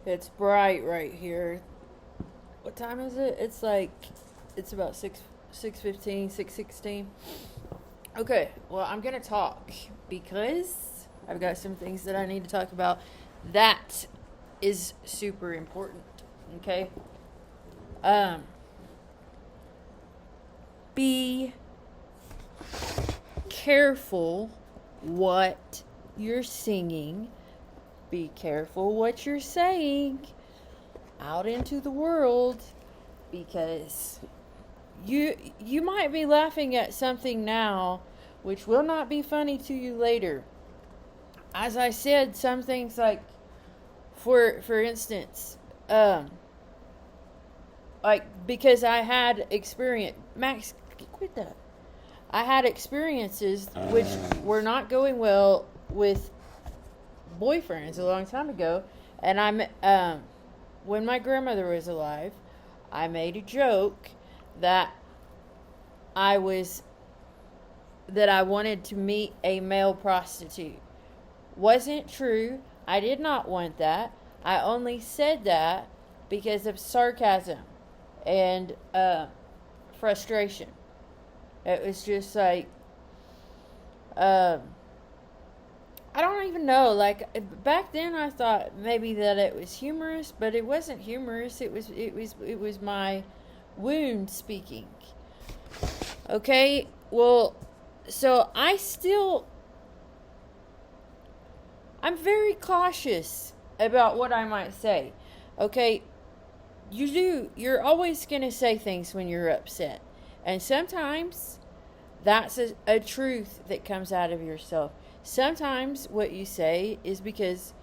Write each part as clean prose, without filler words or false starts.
It's bright right here. What time is it? It's about 6:15, 6:16. Okay, well, I'm going to talk because I've got some things that I need to talk about. That is super important, okay? Um be careful what you're singing. Be careful what you're saying out into the world, because you might be laughing at something now which will not be funny to you later. As I said, some things like for instance, like because I had experience, Max, quit that. I had experiences which were not going well with boyfriends a long time ago, and when my grandmother was alive, I made a joke that I was that I wanted to meet a male prostitute. Wasn't true. I did not want that. I only said that because of sarcasm and frustration. It was just like, um, I don't even know. Like back then, I thought maybe that it was humorous, but it wasn't humorous. It was my wound speaking. Okay, well, so I'm very cautious about what I might say. Okay, you're always gonna say things when you're upset, and sometimes that's a truth that comes out of yourself. Sometimes what you say is because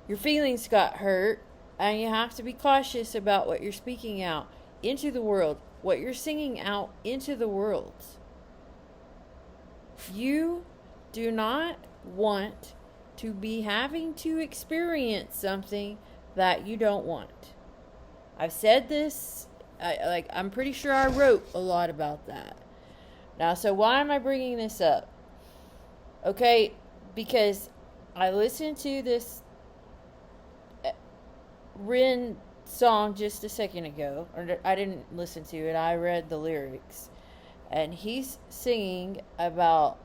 your feelings got hurt, and you have to be cautious about what you're speaking out into the world, what you're singing out into the world. You do not want to be having to experience something that you don't want. I've said this, I'm pretty sure I wrote a lot about that. Now, so why am I bringing this up? Okay, because I listened to this Rin song just a second ago, or I didn't listen to it, I read the lyrics, and he's singing about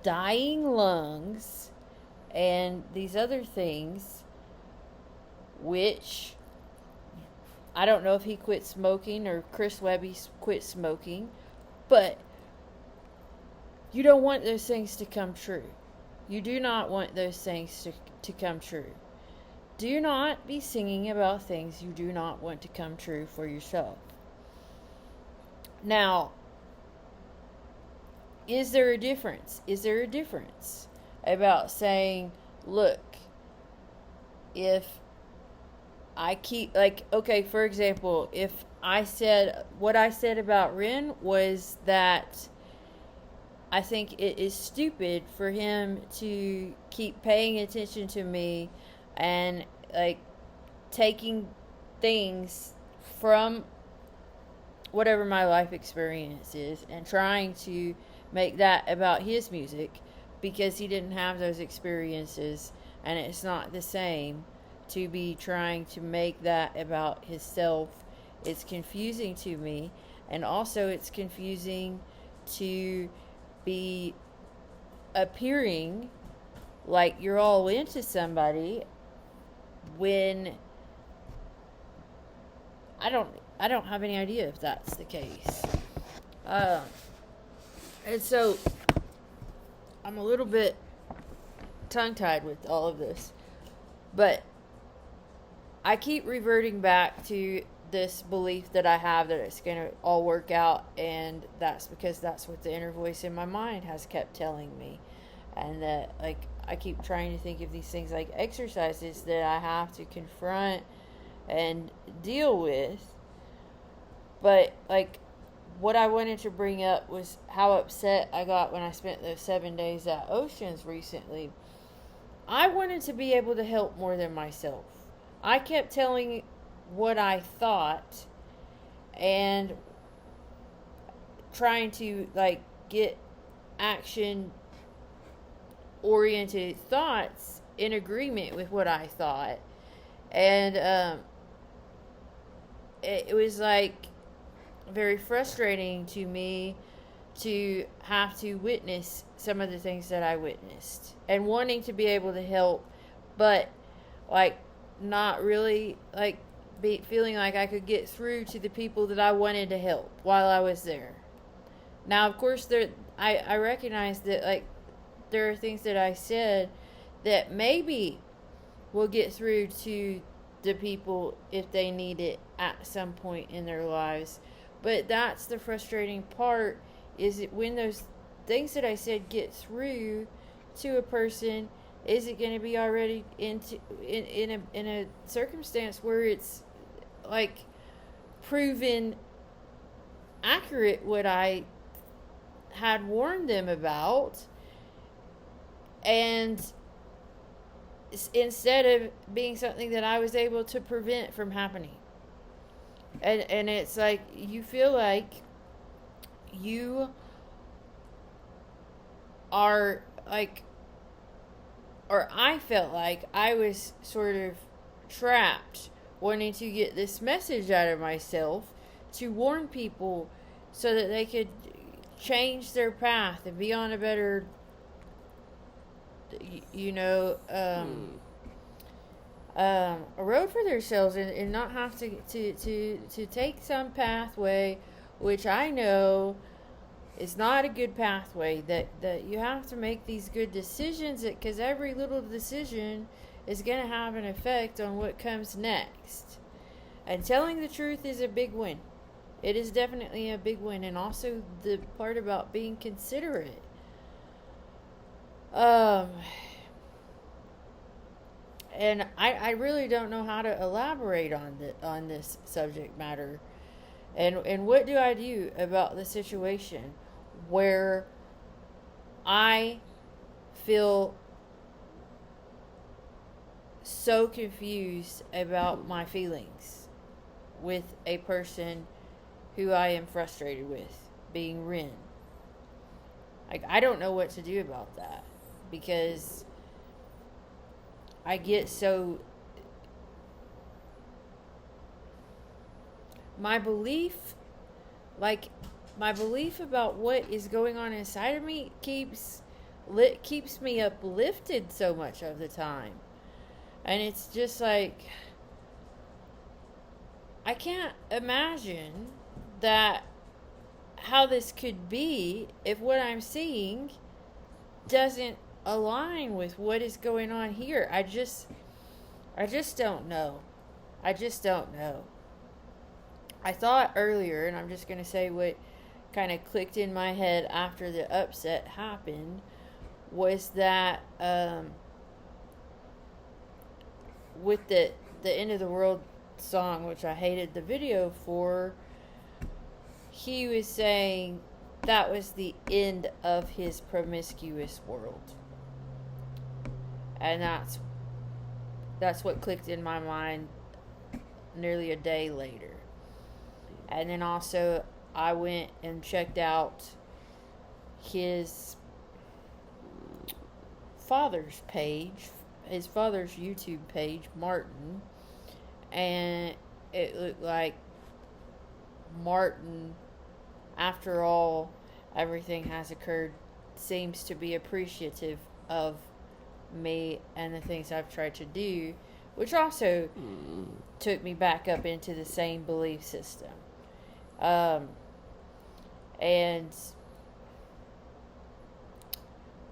dying lungs and these other things, which I don't know if he quit smoking or Chris Webby quit smoking, but you don't want those things to come true. You do not want those things to come true. Do not be singing about things you do not want to come true for yourself. Now, is there a difference? Is there a difference about saying, look, if I keep, like, okay, for example, if I said, what I said about Ren was that I think it is stupid for him to keep paying attention to me and, like, taking things from whatever my life experience is and trying to make that about his music, because he didn't have those experiences, and it's not the same to be trying to make that about himself. It's confusing to me, and also it's confusing to be appearing like you're all into somebody when I don't have any idea if that's the case. And so I'm a little bit tongue tied with all of this, but I keep reverting back to this belief that I have that it's going to all work out, and that's because that's what the inner voice in my mind has kept telling me. And that, like, I keep trying to think of these things like exercises that I have to confront and deal with. But, like, what I wanted to bring up was how upset I got when I spent those 7 days at Oceans recently. I wanted to be able to help more than myself. I kept telling what I thought and trying to, get action oriented thoughts in agreement with what I thought. And it was like very frustrating to me to have to witness some of the things that I witnessed and wanting to be able to help, but like not really like feeling like I could get through to the people that I wanted to help while I was there. Now, of course, I recognize that like there are things that I said that maybe will get through to the people if they need it at some point in their lives. But that's the frustrating part, is it when those things that I said get through to a person, is it going to be already in a circumstance where it's like proven accurate what I had warned them about, and instead of being something that I was able to prevent from happening. And it's like you feel like you are like, or I felt like I was sort of trapped wanting to get this message out of myself to warn people so that they could change their path and be on a better, a road for themselves, and not have to take some pathway which I know is not a good pathway, that you have to make these good decisions, because every little decision is going to have an effect on what comes next. And telling the truth is a big win. It is definitely a big win. And also the part about being considerate. And I really don't know how to elaborate on this subject matter. And what do I do about the situation where I feel so confused about my feelings with a person who I am frustrated with, being Ren? Like, I don't know what to do about that, because I get so... My belief about what is going on inside of me keeps me uplifted so much of the time. And it's just like, I can't imagine that how this could be if what I'm seeing doesn't align with what is going on here. I just don't know. I just don't know. I thought earlier, and I'm just going to say what kind of clicked in my head after the upset happened, was that with the End of the World song, which I hated the video for, he was saying that was the end of his promiscuous world. And that's what clicked in my mind nearly a day later. And then also I went and checked out his father's page, his father's YouTube page, Martin, and it looked like Martin, after all everything has occurred, seems to be appreciative of me and the things I've tried to do, which also took me back up into the same belief system. And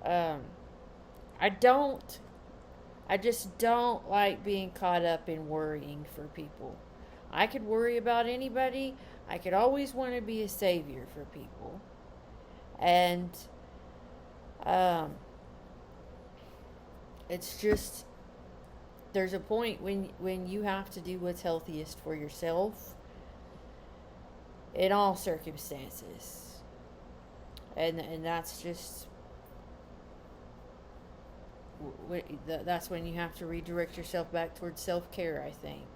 I just don't like being caught up in worrying for people. I could worry about anybody. I could always want to be a savior for people. And it's just, there's a point when you have to do what's healthiest for yourself in all circumstances. And that's just, that's when you have to redirect yourself back towards self-care, I think.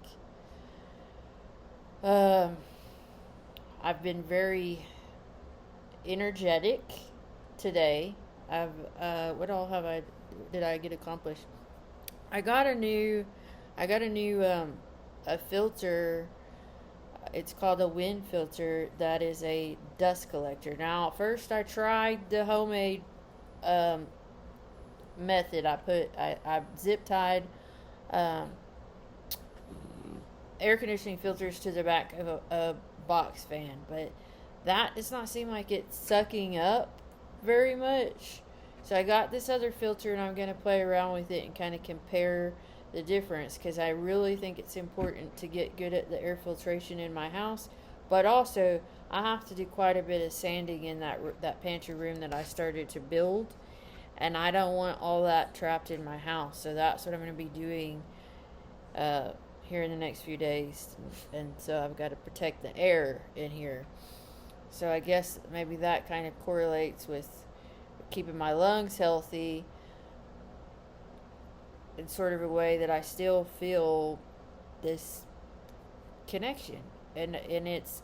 I've been very energetic today. What all did I get accomplished? I got a new, a filter. It's called a wind filter that is a dust collector. Now, at first I tried the homemade um, method. I zip tied um, air conditioning filters to the back of a box fan, but that does not seem like it's sucking up very much. So I got this other filter and I'm going to play around with it and kind of compare the difference, because I really think it's important to get good at the air filtration in my house. But also, I have to do quite a bit of sanding in that pantry room that I started to build, and I don't want all that trapped in my house. So that's what I'm going to be doing uh, here in the next few days, and so I've got to protect the air in here. So I guess maybe that kind of correlates with keeping my lungs healthy in sort of a way that I still feel this connection. And it's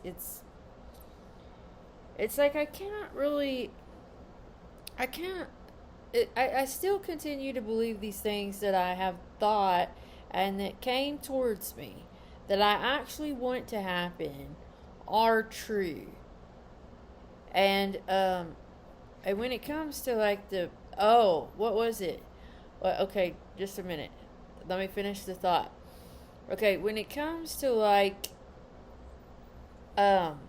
like I can't I still continue to believe these things that I have thought and that came towards me that I actually want to happen are true. And when it comes to like what was it? Well, okay, just a minute. Let me finish the thought. Okay, when it comes to like um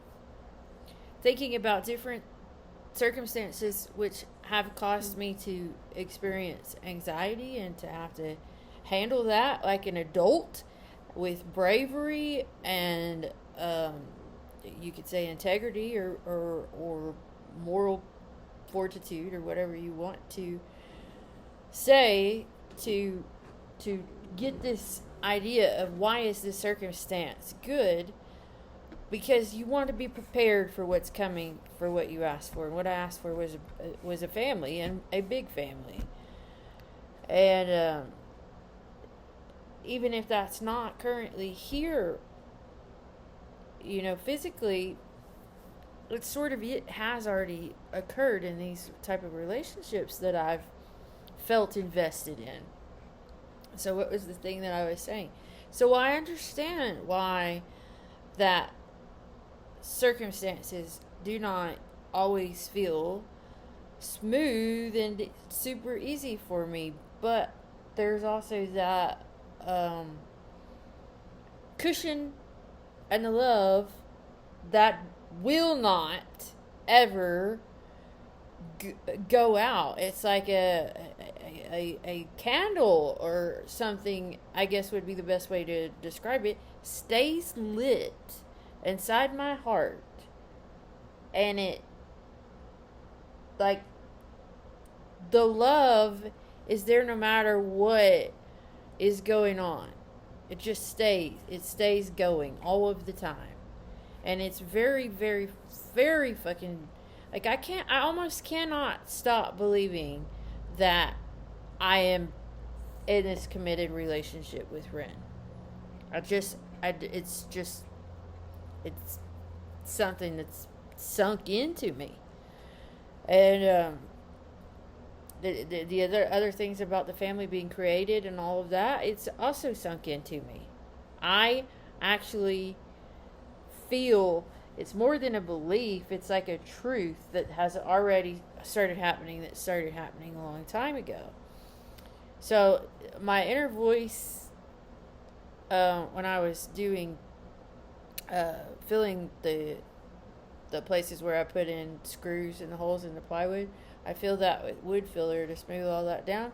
thinking about different circumstances which have caused me to experience anxiety and to have to handle that like an adult with bravery and you could say integrity or moral fortitude or whatever you want to say to get this idea of why is this circumstance good, because you want to be prepared for what's coming, for what you asked for. And what I asked for was a family, and a big family. And even if that's not currently here, physically, it has already occurred in these type of relationships that I've felt invested in. So what was the thing that I was saying? So I understand why that circumstances do not always feel smooth and super easy for me, but there's also that cushion and the love that will not ever go out. It's like a candle or something, I guess would be the best way to describe it, stays lit inside my heart, and it, like, the love is there no matter what is going on. It just stays going all of the time. And it's very, very, very fucking, like, I almost cannot stop believing that I am in this committed relationship with Ren. It's something that's sunk into me. And the other things about the family being created and all of that, it's also sunk into me. I actually feel it's more than a belief, it's like a truth that has already started happening, a long time ago. So my inner voice, when I was doing filling the places where I put in screws and the holes in the plywood, I filled that with wood filler to smooth all that down.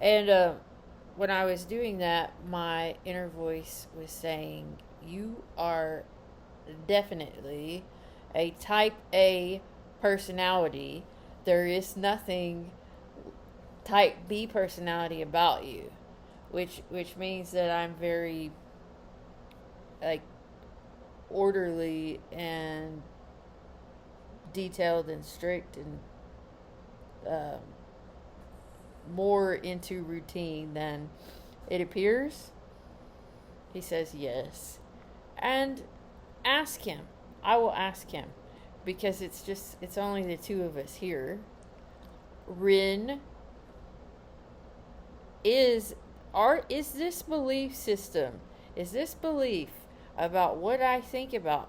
And when I was doing that, my inner voice was saying, you are definitely a type A personality. There is nothing type B personality about you, which means that I'm very, like, orderly and detailed and strict and more into routine than it appears. He says yes. And ask him. I will ask him, because it's only the two of us here. Rin is is this belief system, is this belief about what I think about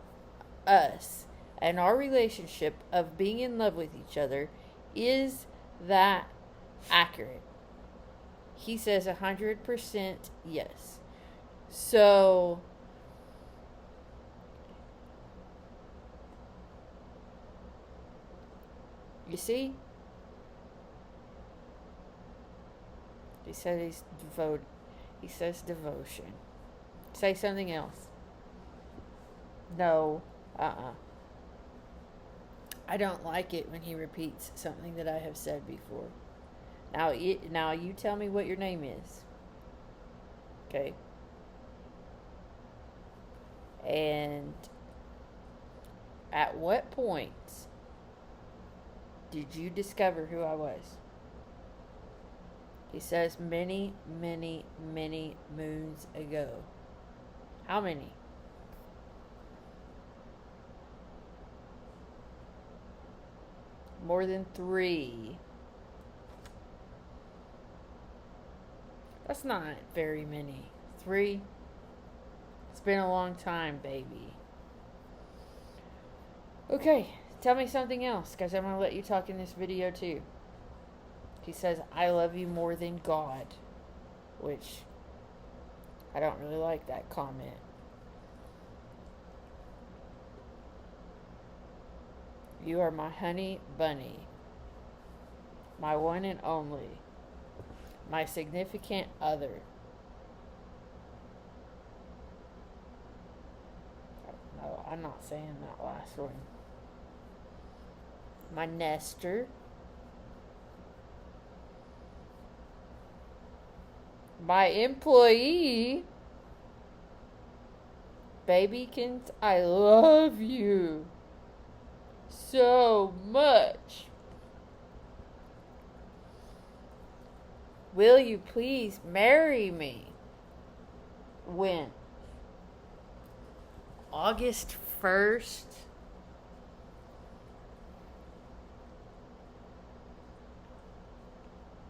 us and our relationship of being in love with each other, is that accurate? He says 100% yes. So, you see, he said he's devoted. He says devotion. Say something else. No. I don't like it when he repeats something that I have said before. Now you tell me what your name is. Okay? And at what point did you discover who I was? He says many, many, many moons ago. How many? More than 3. That's not very many. 3? It's been a long time, baby. Okay, tell me something else, because I'm going to let you talk in this video too. He says, I love you more than God, which I don't really like that comment. You are my honey bunny, my one and only, my significant other. No, I'm not saying that last one. My nester, my employee, babykins, I love you so much. Will you please marry me? When? August 1st?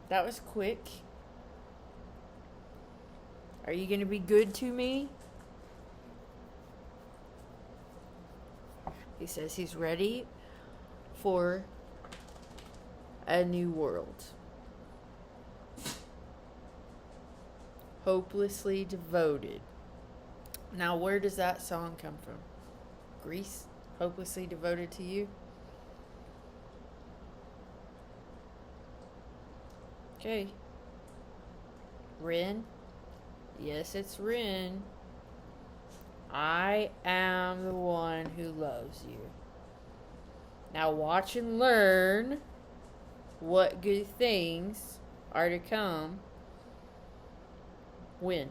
That was quick. Are you going to be good to me? He says he's ready for a new world. Hopelessly devoted. Now, where does that song come from? Grease? Hopelessly devoted to you? Okay. Rin? Yes, it's Rin. I am the one who loves you. Now watch and learn what good things are to come. When?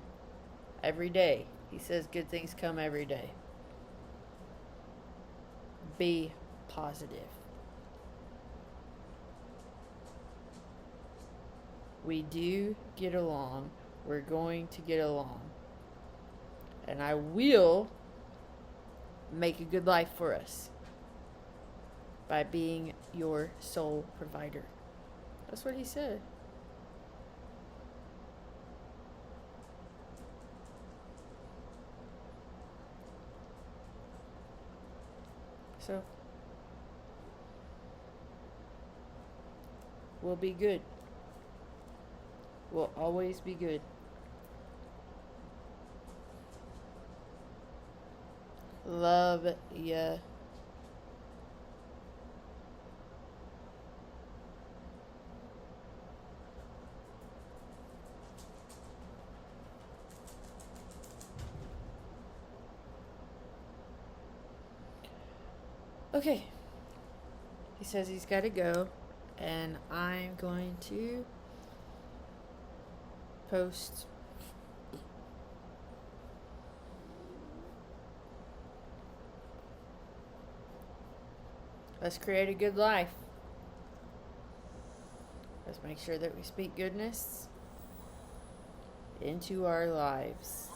Every day. He says good things come every day. Be positive. We do get along. We're going to get along. And I will make a good life for us by being your sole provider. That's what he said. So, we'll be good. We'll always be good. Love ya. Okay. He says he's got to go, and I'm going to post let's create a good life. Let's make sure that we speak goodness into our lives.